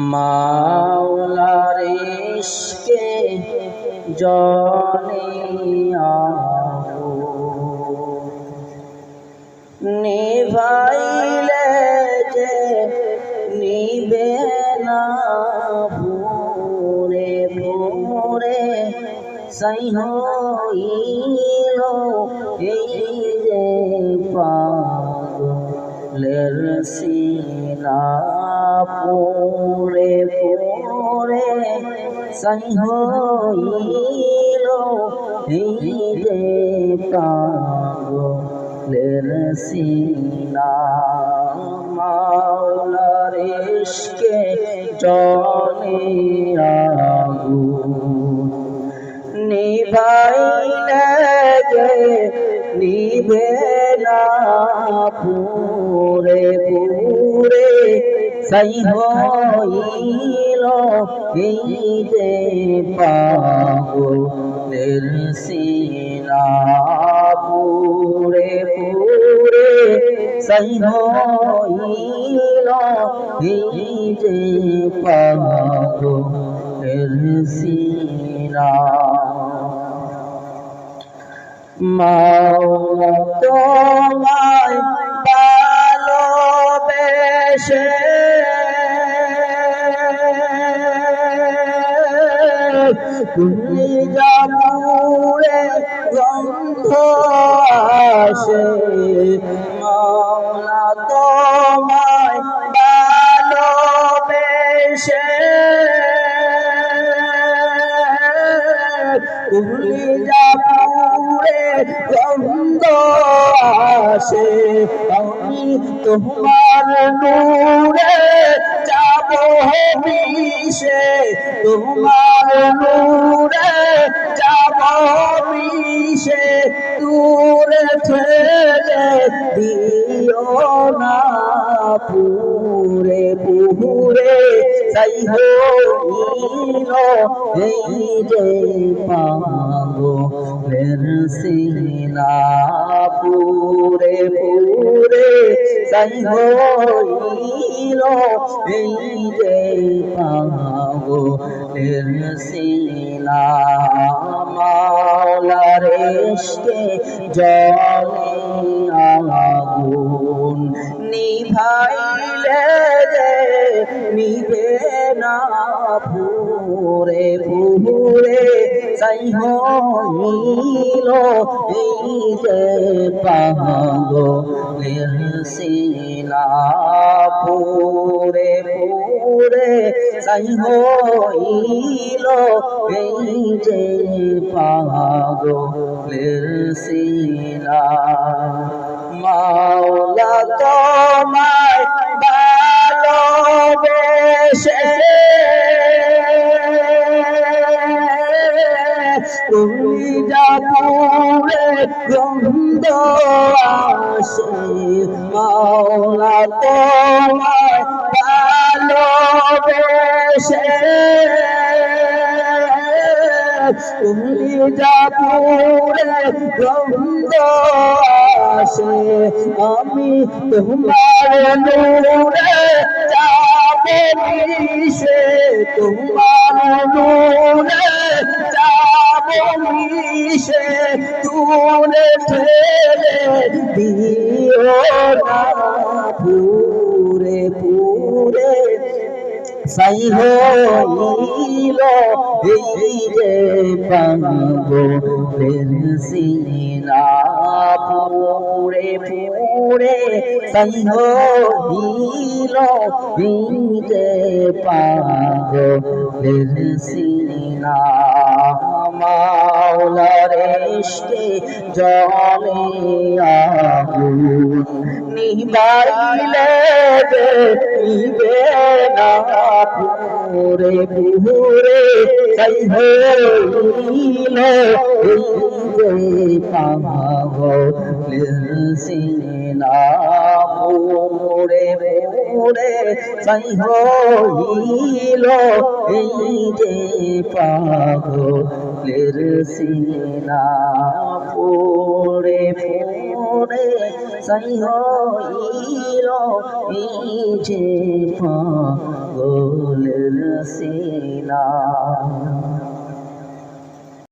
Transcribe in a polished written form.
মাওলার ইশকে জনিয়া নিভাইলে যে নিবে না পুরে পুরে সাই হইল এই যে পাগলের সিনা পুরে পুরে সাই হইল এই যে পাগলের সিনা মাওলার ইশকে জ্বলে আগুন নিভাইলে যে নিভে না পুরে পুরে সাই হইল এই যে পাগলের সিনা পুরে পুরে সাই হইল এই যে পাগলের সিনা মাওলা তোমায় ভালোবেসে তুমি জাপুরে গন্ধ আসে মাওলা তোমায় ভালোবেসে তুমি জাপুরে গন্ধ আসে আমি তোমার নূরে যাব মিশে তোমার নূরে যাব মিশে দূরে ঠেলে দিও না পুরে পুরে সাই হইল এই যে পাগলের সিনা পুরে পুরে সাই হইল এই যে পাগলের সিনা মাওলার ইশকে জ্বলে আগুন নিভাইলে যে নিভে না পুরে পুরে সাই হইল এই যে পাগলের সিনা পুরে পুরে সাই হইল এই যে পাগলের সিনা মাওলা তোমায় ভালোবেসে তুমি জাপুরে গন্ধ আসে মাওলা তোমায় ভালোবেসে তুমি জাপুরে গন্ধ আসে আমি তোমার নূরে যাব মিশে তোমার নূরে যাব মিশে দূরে ঠেলে দিও না পুরে পুরে সাই হইল এই যে পাগলের সিনা পুরে পুরে সাই হইল এই যে পাগলের সিনা মাওলার ইশকে জ্বলে আগুন নিভাইলে যে নিভে না পুরে পুরে সাই হইল এই যে পাগলের সিনা পুরে পুরে সাই হইল এই যে পাগলের সিনা পুরে পুরে সাই হইল এই যে পাগল সিনা